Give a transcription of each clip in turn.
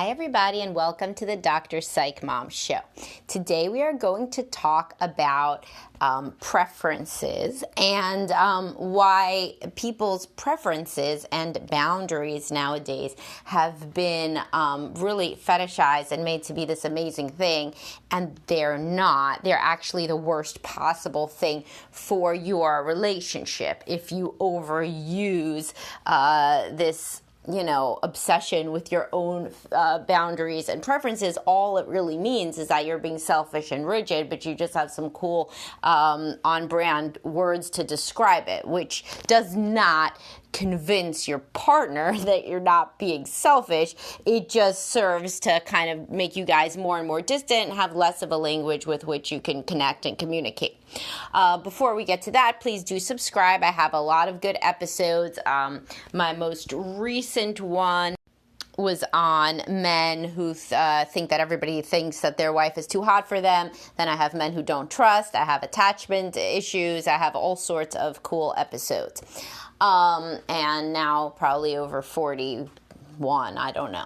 Hi, everybody, and welcome to the Dr. Psych Mom Show. Today, we are going to talk about preferences and why people's preferences and boundaries nowadays have been really fetishized and made to be this amazing thing, and they're not. They're actually the worst possible thing for your relationship if you overuse this obsession with your own boundaries and preferences. All it really means is that you're being selfish and rigid, but you just have some cool on-brand words to describe it, which does not convince your partner that you're not being selfish. It just serves to kind of make you guys more and more distant and have less of a language with which you can connect and communicate. Before we get to that, please do subscribe. I have a lot of good episodes. My most recent one was on men who think that everybody thinks that their wife is too hot for them. Then I have men who don't trust. I have attachment issues. I have all sorts of cool episodes. And now probably over 41, I don't know.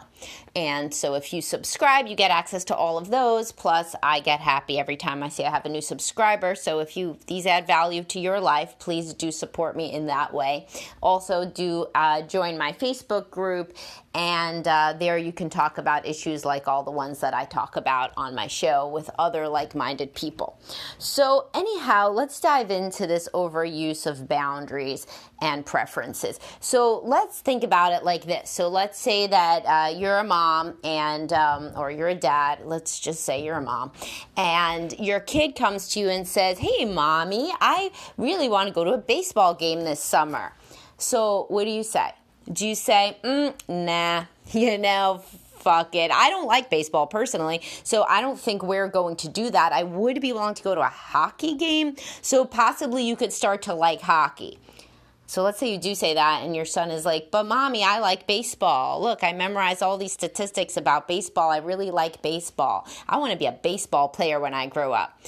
And so if you subscribe, you get access to all of those. Plus, I get happy every time I see I have a new subscriber. So if these add value to your life, please do support me in that way. Also, do join my Facebook group. And there you can talk about issues like all the ones that I talk about on my show with other like-minded people. So anyhow, let's dive into this overuse of boundaries and preferences. So let's think about it like this. So let's say that you're a mom and or you're a dad. Let's just say you're a mom. And your kid comes to you and says, "Hey, Mommy, I really want to go to a baseball game this summer." So what do you say? Do you say, nah, fuck it. I don't like baseball personally, so I don't think we're going to do that. I would be willing to go to a hockey game, so possibly you could start to like hockey. So let's say you do say that and your son is like, "But Mommy, I like baseball. Look, I memorized all these statistics about baseball. I really like baseball. I want to be a baseball player when I grow up."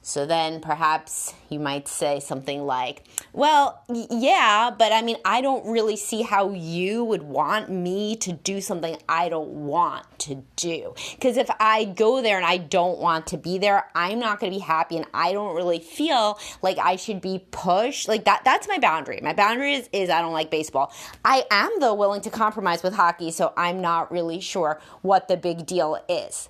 So then perhaps you might say something like, "Well, yeah, but I mean, I don't really see how you would want me to do something I don't want to do. Because if I go there and I don't want to be there, I'm not going to be happy, and I don't really feel like I should be pushed." Like that's my boundary. My boundary is I don't like baseball. I am, though, willing to compromise with hockey, so I'm not really sure what the big deal is.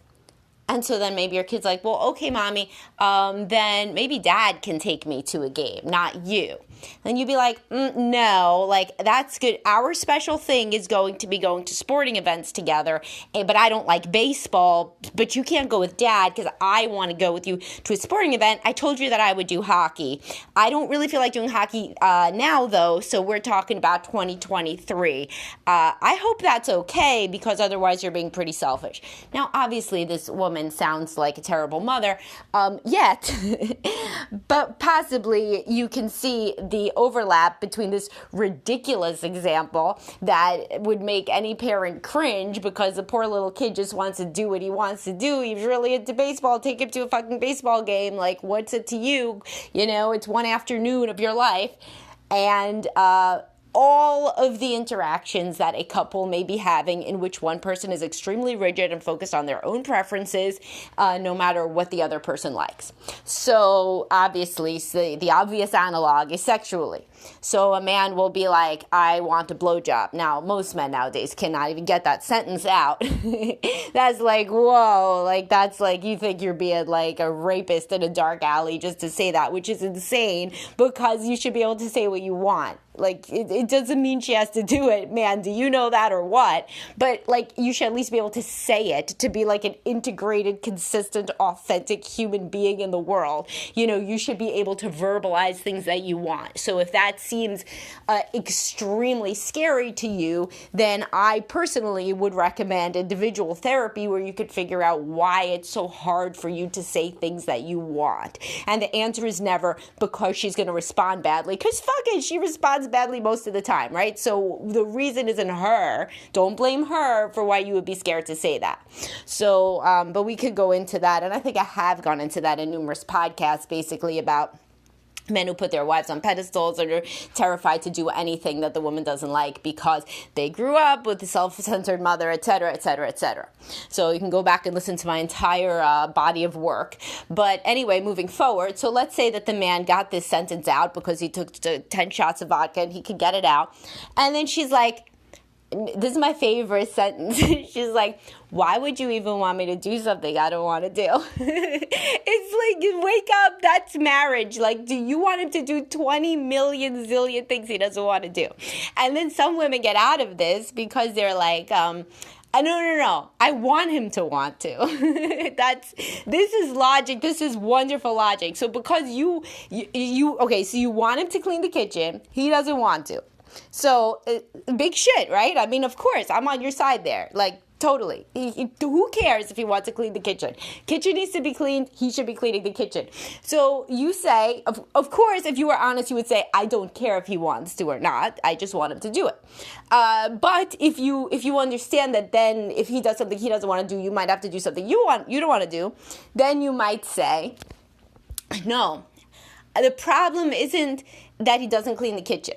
And so then maybe your kid's like, "Well, okay, Mommy, then maybe Dad can take me to a game, not you." And you'd be like, "No, like that's good. Our special thing is going to be going to sporting events together, but I don't like baseball, but you can't go with Dad because I want to go with you to a sporting event. I told you that I would do hockey. I don't really feel like doing hockey now, though, so we're talking about 2023. I hope that's okay because otherwise you're being pretty selfish." Now, obviously, this woman sounds like a terrible mother, yet, but possibly you can see the overlap between this ridiculous example that would make any parent cringe because the poor little kid just wants to do what he wants to do. He's really into baseball. Take him to a fucking baseball game. Like, what's it to you? It's one afternoon of your life. And all of the interactions that a couple may be having in which one person is extremely rigid and focused on their own preferences, no matter what the other person likes. So obviously, the obvious analog is sexually. So a man will be like, "I want a blowjob." Now, most men nowadays cannot even get that sentence out. That's like, whoa, like that's like you think you're being like a rapist in a dark alley just to say that, which is insane because you should be able to say what you want. Like, it doesn't mean she has to do it, man. Do you know that or what? But, like, you should at least be able to say it to be, like, an integrated, consistent, authentic human being in the world. You should be able to verbalize things that you want. So if that seems extremely scary to you, then I personally would recommend individual therapy where you could figure out why it's so hard for you to say things that you want. And the answer is never because she's going to respond badly. Because fuck it, she responds badly most of the time, right? So the reason isn't her. Don't blame her for why you would be scared to say that. So, but we could go into that. And I think I have gone into that in numerous podcasts, basically about Men who put their wives on pedestals and are terrified to do anything that the woman doesn't like because they grew up with a self-centered mother, etc., etc., etc. So you can go back and listen to my entire body of work. But anyway, moving forward, so let's say that the man got this sentence out because he took 10 shots of vodka and he could get it out. And then she's like, this is my favorite sentence. She's like, why would you even want me to do something I don't want to do? It's like, you wake up, that's marriage. Like, do you want him to do 20 million zillion things he doesn't want to do? And then some women get out of this because they're like, no, I want him to want to. This is logic. This is wonderful logic. So because okay, so you want him to clean the kitchen. He doesn't want to. So big shit, right? I mean, of course, I'm on your side there. Like, totally. Who cares if he wants to clean the kitchen? Kitchen needs to be cleaned. He should be cleaning the kitchen. So you say, of course, if you were honest, you would say, I don't care if he wants to or not. I just want him to do it. But if you understand that then if he does something he doesn't want to do, you might have to do something you don't want to do, then you might say, no, the problem isn't that he doesn't clean the kitchen.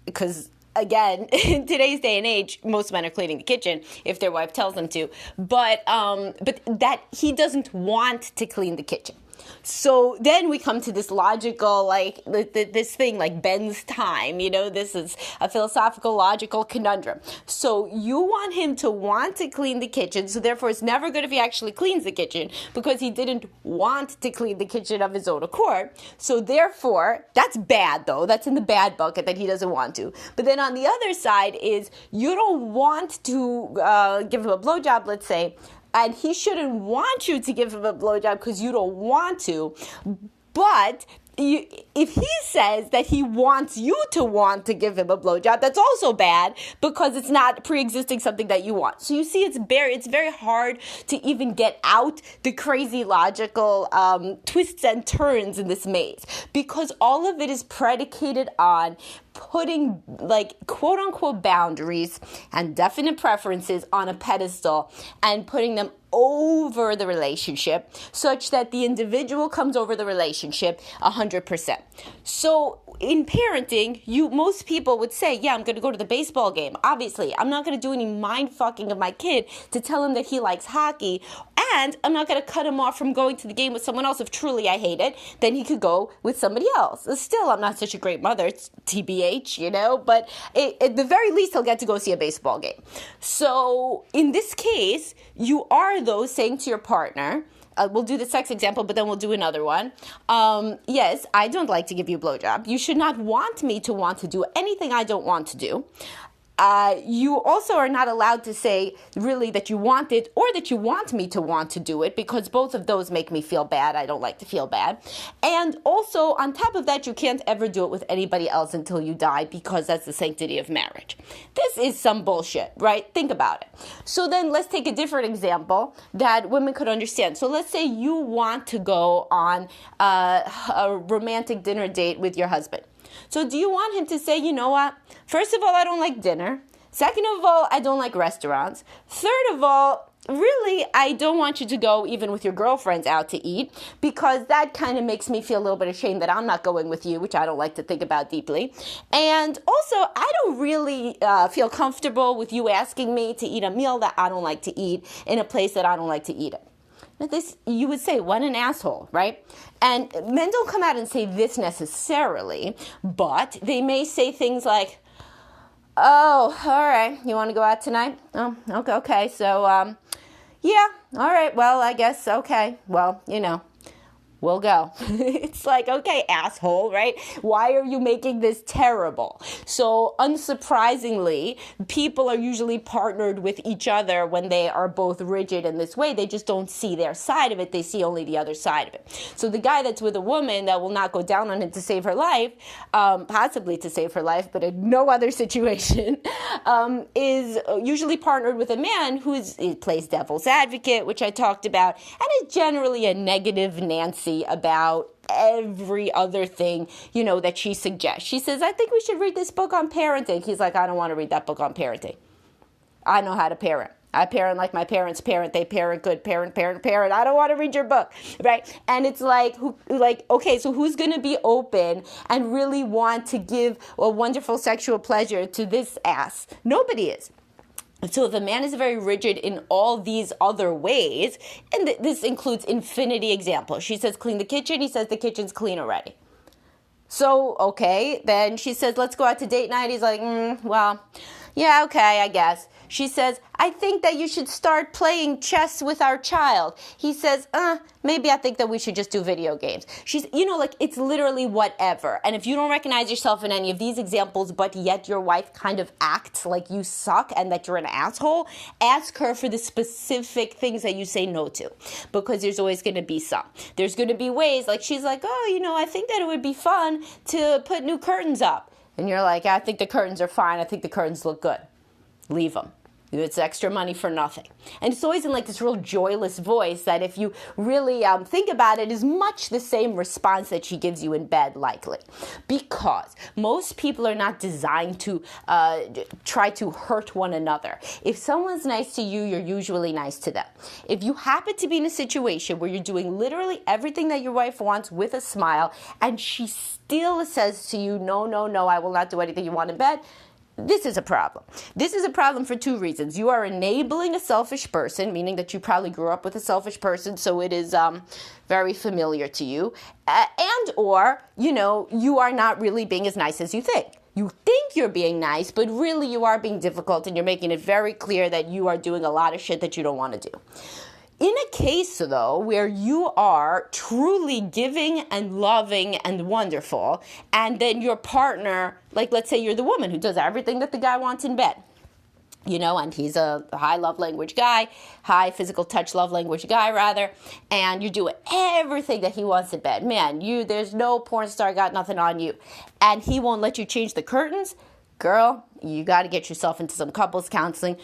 Because, again, in today's day and age, most men are cleaning the kitchen if their wife tells them to. But that he doesn't want to clean the kitchen. So then we come to this logical, like, this thing like Ben's time, this is a philosophical, logical conundrum. So you want him to want to clean the kitchen, so therefore it's never good if he actually cleans the kitchen because he didn't want to clean the kitchen of his own accord. So therefore, that's bad though, that's in the bad bucket that he doesn't want to. But then on the other side is you don't want to give him a blowjob, let's say, and he shouldn't want you to give him a blowjob because you don't want to. But if he says that he wants you to want to give him a blowjob, that's also bad because it's not pre-existing something that you want. So you see, it's very hard to even get out the crazy logical twists and turns in this maze because all of it is predicated on putting like quote unquote boundaries and definite preferences on a pedestal and putting them over the relationship such that the individual comes over the relationship 100%. So in parenting, most people would say, yeah, I'm going to go to the baseball game. Obviously, I'm not going to do any mind fucking of my kid to tell him that he likes hockey. And I'm not going to cut him off from going to the game with someone else. If truly I hate it, then he could go with somebody else. Still, I'm not such a great mother, it's TBH, but at the very least, he'll get to go see a baseball game. So in this case, you are, though, saying to your partner, we'll do the sex example, but then we'll do another one. Yes, I don't like to give you a blowjob. You should not want me to want to do anything I don't want to do. You also are not allowed to say really that you want it or that you want me to want to do it because both of those make me feel bad. I don't like to feel bad. And also on top of that, you can't ever do it with anybody else until you die because that's the sanctity of marriage. This is some bullshit, right? Think about it. So then let's take a different example that women could understand. So let's say you want to go on a romantic dinner date with your husband. So do you want him to say, you know what? First of all, I don't like dinner. Second of all, I don't like restaurants. Third of all, really, I don't want you to go even with your girlfriends out to eat because that kind of makes me feel a little bit ashamed that I'm not going with you, which I don't like to think about deeply. And also, I don't really feel comfortable with you asking me to eat a meal that I don't like to eat in a place that I don't like to eat it. This, you would say, what an asshole, right? And men don't come out and say this necessarily, but they may say things like, oh, all right, you want to go out tonight? Oh, okay, so, yeah, all right, well, I guess, okay, well, we'll go. It's like, okay, asshole, right? Why are you making this terrible? So unsurprisingly, people are usually partnered with each other when they are both rigid in this way. They just don't see their side of it. They see only the other side of it. So the guy that's with a woman that will not go down on him to save her life, possibly to save her life, but in no other situation, is usually partnered with a man who plays devil's advocate, which I talked about, and is generally a negative Nancy about every other thing, that she suggests. She says, I think we should read this book on parenting. He's like, I don't want to read that book on parenting. I know how to parent. I parent like my parents parent. They parent good. Parent. I don't want to read your book, right? And it's like, okay, so who's going to be open and really want to give a wonderful sexual pleasure to this ass? Nobody is. So if a man is very rigid in all these other ways, and this includes infinity examples. She says, clean the kitchen. He says, the kitchen's clean already. So, okay, then she says, let's go out to date night. He's like, well, yeah, okay, I guess. She says, I think that you should start playing chess with our child. He says, maybe I think that we should just do video games. She's, it's literally whatever. And if you don't recognize yourself in any of these examples, but yet your wife kind of acts like you suck and that you're an asshole, ask her for the specific things that you say no to. Because there's always going to be some. There's going to be ways, like she's like, I think that it would be fun to put new curtains up. And you're like, I think the curtains are fine. I think the curtains look good. Leave them. It's extra money for nothing. And it's always in like this real joyless voice that if you really think about it is much the same response that she gives you in bed, likely. Because most people are not designed to try to hurt one another. If someone's nice to you, you're usually nice to them. If you happen to be in a situation where you're doing literally everything that your wife wants with a smile and she still says to you, no, I will not do anything you want in bed, this is a problem. This is a problem for two reasons. You are enabling a selfish person, meaning that you probably grew up with a selfish person, so it is very familiar to you. Or you are not really being as nice as you think. You think you're being nice, but really you are being difficult, and you're making it very clear that you are doing a lot of shit that you don't want to do. In a case, though, where you are truly giving and loving and wonderful, and then your partner, like let's say you're the woman who does everything that the guy wants in bed, and he's a high love language guy, high physical touch love language guy, rather, and you're doing everything that he wants in bed. Man, there's no porn star got nothing on you, and he won't let you change the curtains. Girl, you got to get yourself into some couples counseling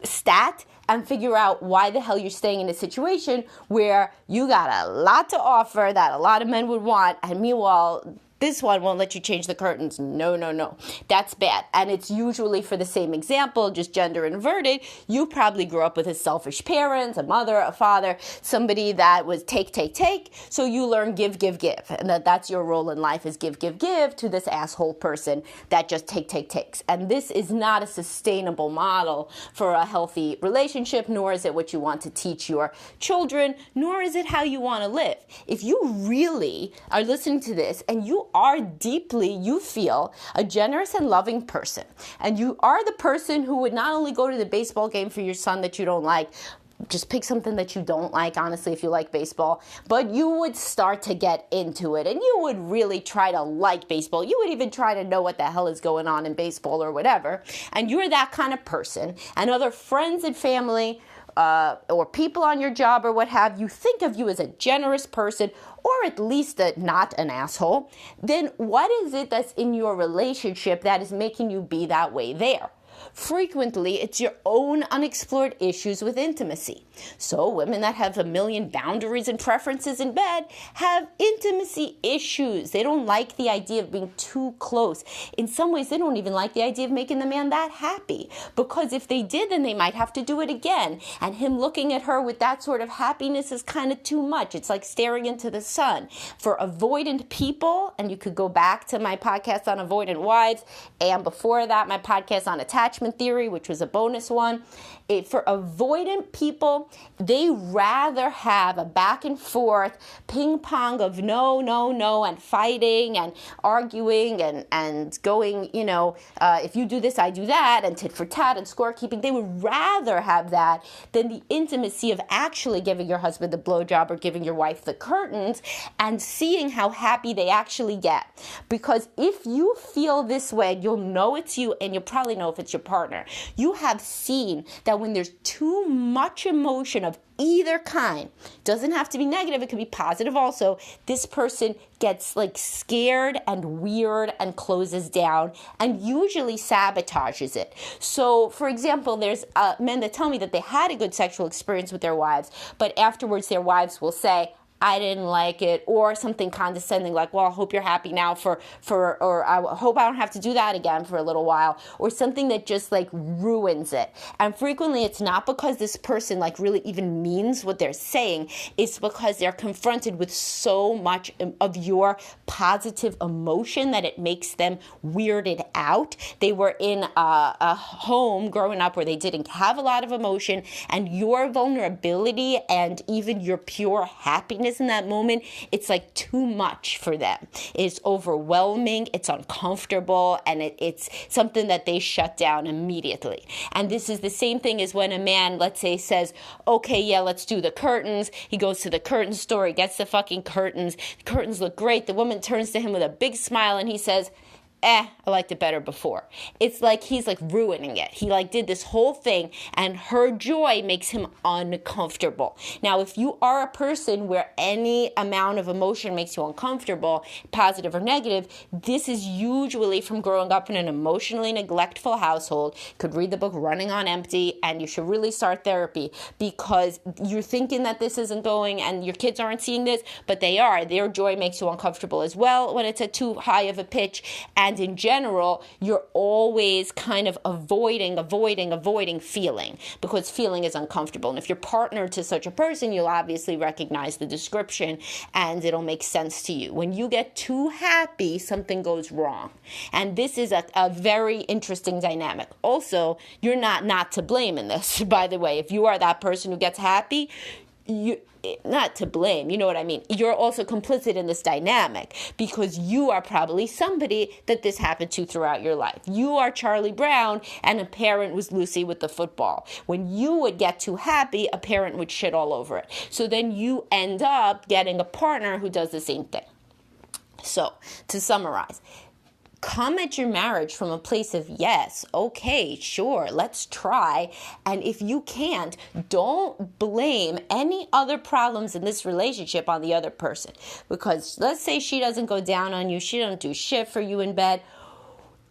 stat and figure out why the hell you're staying in a situation where you got a lot to offer that a lot of men would want, and meanwhile, this one won't let you change the curtains. No. That's bad. And it's usually for the same example, just gender inverted. You probably grew up with a selfish parent, a mother, a father, somebody that was take. So you learn give. And that's your role in life is give to this asshole person that just takes. And this is not a sustainable model for a healthy relationship, nor is it what you want to teach your children, nor is it how you want to live. If you really are listening to this and you feel a generous and loving person, and you are the person who would not only go to the baseball game for your son that you don't like, just pick something that you don't like, honestly, if you like baseball, but you would start to get into it, and you would really try to like baseball. You would even try to know what the hell is going on in baseball or whatever, and you're that kind of person, and other friends and family or people on your job or what have you think of you as a generous person, or at least not an asshole, then what is it that's in your relationship that is making you be that way there? Frequently, it's your own unexplored issues with intimacy. So women that have a million boundaries and preferences in bed have intimacy issues. They don't like the idea of being too close. In some ways, they don't even like the idea of making the man that happy. Because if they did, then they might have to do it again. And him looking at her with that sort of happiness is kind of too much. It's like staring into the sun. For avoidant people, and you could go back to my podcast on avoidant wives, and before that, my podcast on attachment theory, which was a bonus one. For avoidant people, they rather have a back and forth ping pong of no, and fighting and arguing and going, if you do this, I do that, and tit for tat and scorekeeping. They would rather have that than the intimacy of actually giving your husband the blowjob or giving your wife the curtains and seeing how happy they actually get. Because if you feel this way, you'll know it's you, and you'll probably know if it's your partner. You have seen that when there's too much emotion of either kind, doesn't have to be negative, it could be positive also, this person gets like scared and weird and closes down and usually sabotages it. So for example, there's men that tell me that they had a good sexual experience with their wives, but afterwards their wives will say, I didn't like it, or something condescending like, well, I hope you're happy now or I hope I don't have to do that again for a little while, or something that just like ruins it. And frequently it's not because this person like really even means what they're saying. It's because they're confronted with so much of your positive emotion that it makes them weirded out. They were in a home growing up where they didn't have a lot of emotion, and your vulnerability and even your pure happiness in that moment, it's like too much for them. It's overwhelming, it's uncomfortable, and it's something that they shut down immediately. And this is the same thing as when a man, let's say, says, okay, yeah, let's do the curtains. He goes to the curtain store, he gets the fucking curtains. The curtains look great. The woman turns to him with a big smile and he says, I liked it better before. It's like he's like ruining it. He like did this whole thing, and her joy makes him uncomfortable. Now, if you are a person where any amount of emotion makes you uncomfortable, positive or negative, this is usually from growing up in an emotionally neglectful household. You could read the book Running on Empty, and you should really start therapy, because you're thinking that this isn't going and your kids aren't seeing this, but they are. Their joy makes you uncomfortable as well when it's at too high of a pitch. And in general, you're always kind of avoiding feeling, because feeling is uncomfortable. And if you're partnered to such a person, you'll obviously recognize the description and it'll make sense to you. When you get too happy, something goes wrong. And this is a very interesting dynamic. Also, you're not to blame in this, by the way. If you are that person who gets happy, you not to blame, you know what I mean? You're also complicit in this dynamic, because you are probably somebody that this happened to throughout your life. You are Charlie Brown and a parent was Lucy with the football. When you would get too happy, a parent would shit all over it. So then you end up getting a partner who does the same thing. So to summarize, come at your marriage from a place of yes, okay, sure, let's try. And if you can't, don't blame any other problems in this relationship on the other person. Because let's say she doesn't go down on you, she doesn't do shit for you in bed.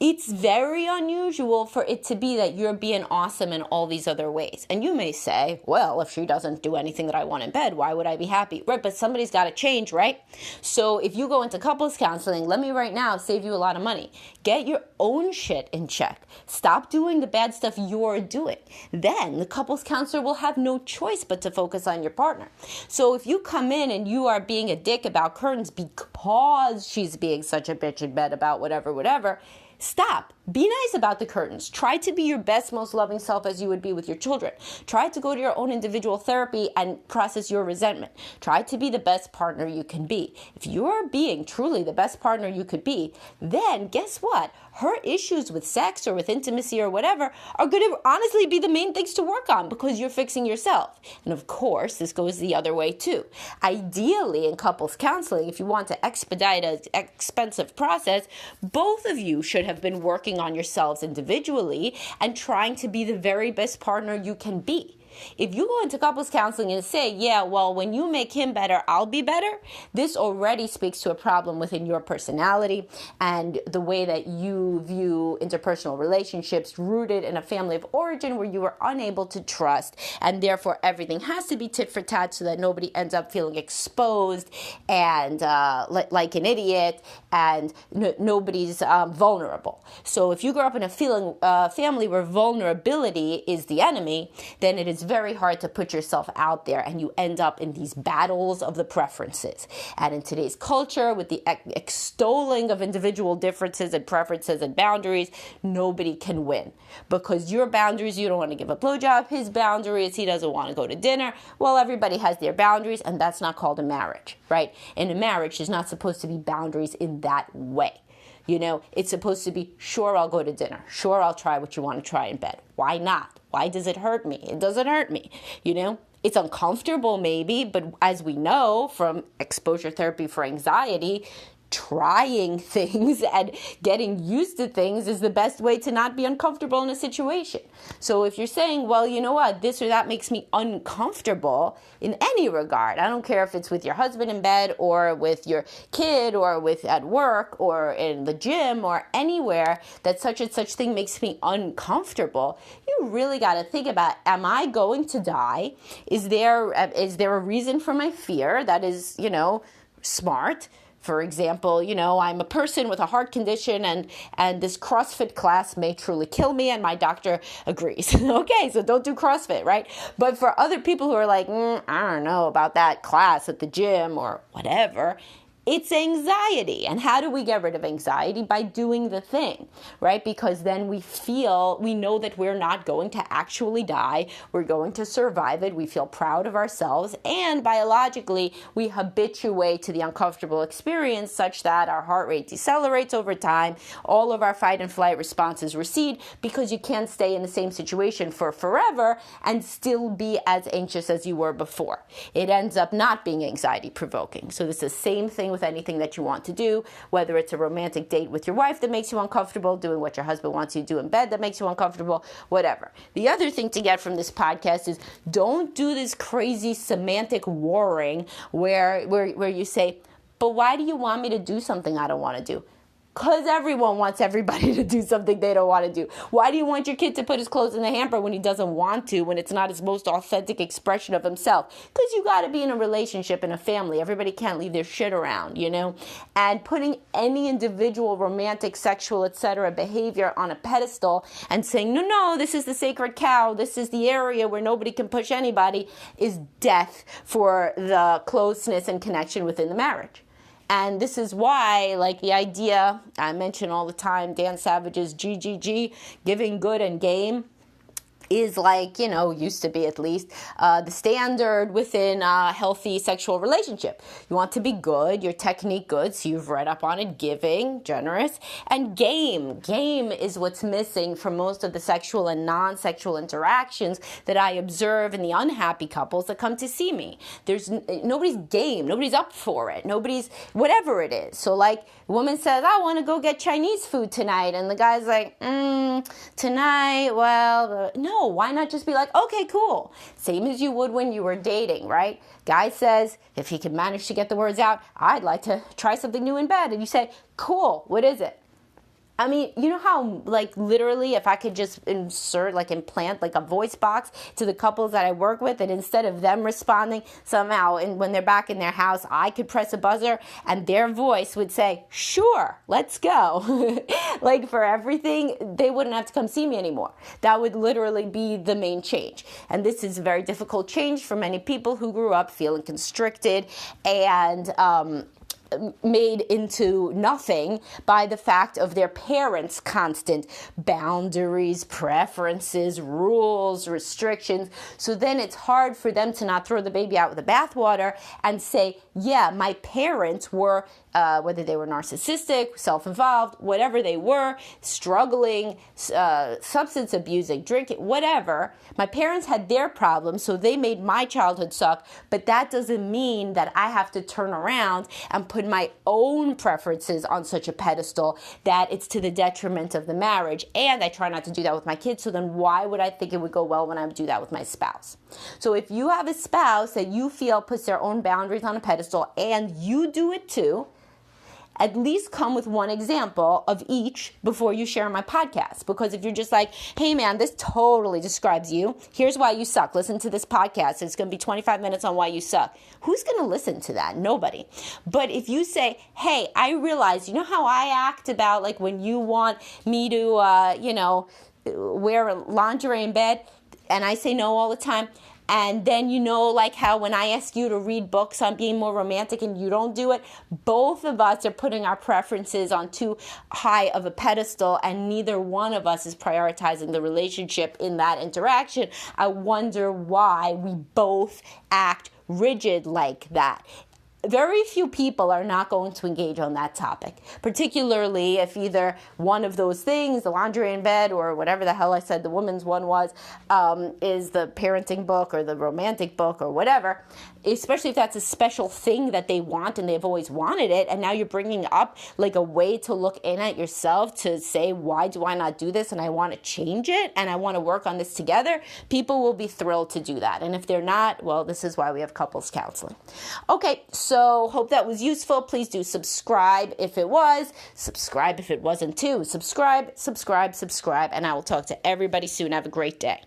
It's very unusual for it to be that you're being awesome in all these other ways. And you may say, well, if she doesn't do anything that I want in bed, why would I be happy? Right, but somebody's got to change, right? So if you go into couples counseling, let me right now save you a lot of money. Get your own shit in check. Stop doing the bad stuff you're doing. Then the couples counselor will have no choice but to focus on your partner. So if you come in and you are being a dick about curtains because she's being such a bitch in bed about whatever, stop. Be nice about the curtains. Try to be your best, most loving self as you would be with your children. Try to go to your own individual therapy and process your resentment. Try to be the best partner you can be. If you're being truly the best partner you could be, then guess what? Her issues with sex or with intimacy or whatever are going to honestly be the main things to work on, because you're fixing yourself. And of course, this goes the other way too. Ideally, in couples counseling, if you want to expedite an expensive process, both of you should have been working on yourselves individually and trying to be the very best partner you can be. If you go into couples counseling and say, yeah, well, when you make him better, I'll be better, this already speaks to a problem within your personality and the way that you view interpersonal relationships rooted in a family of origin where you were unable to trust, and therefore everything has to be tit for tat so that nobody ends up feeling exposed and like an idiot, and nobody's vulnerable. So if you grow up in a family where vulnerability is the enemy, then it is very hard to put yourself out there, and you end up in these battles of the preferences. And in today's culture, with the extolling of individual differences and preferences and boundaries, nobody can win. Because your boundaries, you don't want to give a blowjob. His boundaries, he doesn't want to go to dinner. Well, everybody has their boundaries, and that's not called a marriage, right? In a marriage, there's not supposed to be boundaries in that way. You know, it's supposed to be, sure, I'll go to dinner. Sure, I'll try what you want to try in bed. Why not? Why does it hurt me? It doesn't hurt me. You know, it's uncomfortable maybe, but as we know from exposure therapy for anxiety, trying things and getting used to things is the best way to not be uncomfortable in a situation. So if you're saying, well, you know what, this or that makes me uncomfortable in any regard, I don't care if it's with your husband in bed or with your kid or with at work or in the gym or anywhere, that such and such thing makes me uncomfortable, you really got to think about, am I going to die? Is there a reason for my fear that is, smart? For example, I'm a person with a heart condition and this CrossFit class may truly kill me, and my doctor agrees. Okay, so don't do CrossFit, right? But for other people who are like, I don't know about that class at the gym or whatever, it's anxiety. And how do we get rid of anxiety? By doing the thing, right? Because then we know that we're not going to actually die. We're going to survive it. We feel proud of ourselves. And biologically, we habituate to the uncomfortable experience such that our heart rate decelerates over time. All of our fight and flight responses recede because you can't stay in the same situation for forever and still be as anxious as you were before. It ends up not being anxiety provoking. So it's the same thing with anything that you want to do, whether it's a romantic date with your wife that makes you uncomfortable, doing what your husband wants you to do in bed that makes you uncomfortable, whatever. The other thing to get from this podcast is don't do this crazy semantic warring where you say, but why do you want me to do something I don't want to do? Because everyone wants everybody to do something they don't want to do. Why do you want your kid to put his clothes in the hamper when he doesn't want to, when it's not his most authentic expression of himself? Because you got to be in a relationship, in a family. Everybody can't leave their shit around, And putting any individual romantic, sexual, etc. behavior on a pedestal and saying, no, this is the sacred cow, this is the area where nobody can push anybody, is death for the closeness and connection within the marriage. And this is why, the idea I mention all the time, Dan Savage's GGG, giving, good, and game, is used to be at least, the standard within a healthy sexual relationship. You want to be good, your technique good, so you've read up on it, giving, generous, and game. Game is what's missing from most of the sexual and non-sexual interactions that I observe in the unhappy couples that come to see me. Nobody's game, nobody's up for it, nobody's, whatever it is. So a woman says, I want to go get Chinese food tonight, and the guy's like, tonight, well, no. Why not just be like, okay, cool. Same as you would when you were dating, right? Guy says, if he can manage to get the words out, I'd like to try something new in bed. And you say, cool, what is it? I mean, you know how, literally, if I could just implant, a voice box to the couples that I work with, and instead of them responding somehow, and when they're back in their house, I could press a buzzer, and their voice would say, sure, let's go. For everything, they wouldn't have to come see me anymore. That would literally be the main change. And this is a very difficult change for many people who grew up feeling constricted and made into nothing by the fact of their parents' constant boundaries, preferences, rules, restrictions. So then it's hard for them to not throw the baby out with the bathwater and say, yeah, my parents were, whether they were narcissistic, self-involved, whatever they were, struggling, substance abusing, drinking, whatever. My parents had their problems, so they made my childhood suck, but that doesn't mean that I have to turn around and put my own preferences on such a pedestal that it's to the detriment of the marriage. And I try not to do that with my kids, so then why would I think it would go well when I do that with my spouse? So if you have a spouse that you feel puts their own boundaries on a pedestal and you do it too, at least come with one example of each before you share my podcast. Because if you're just like, hey man, this totally describes you. Here's why you suck. Listen to this podcast. It's going to be 25 minutes on why you suck. Who's going to listen to that? Nobody. But if you say, hey, I realize, you know how I act about when you want me to, wear lingerie in bed, and I say no all the time. And then how when I ask you to read books on being more romantic and you don't do it, both of us are putting our preferences on too high of a pedestal and neither one of us is prioritizing the relationship in that interaction. I wonder why we both act rigid like that. very few people are not going to engage on that topic, particularly if either one of those things, the laundry in bed or whatever the hell I said the woman's one was, is the parenting book or the romantic book or whatever, especially if that's a special thing that they want and they've always wanted it, and now you're bringing up like a way to look in at yourself to say, why do I not do this and I want to change it and I want to work on this together, people will be thrilled to do that. And if they're not, well, this is why we have couples counseling. Okay, so hope that was useful. Please do subscribe if it was, subscribe if it wasn't too. Subscribe, and I will talk to everybody soon. Have a great day.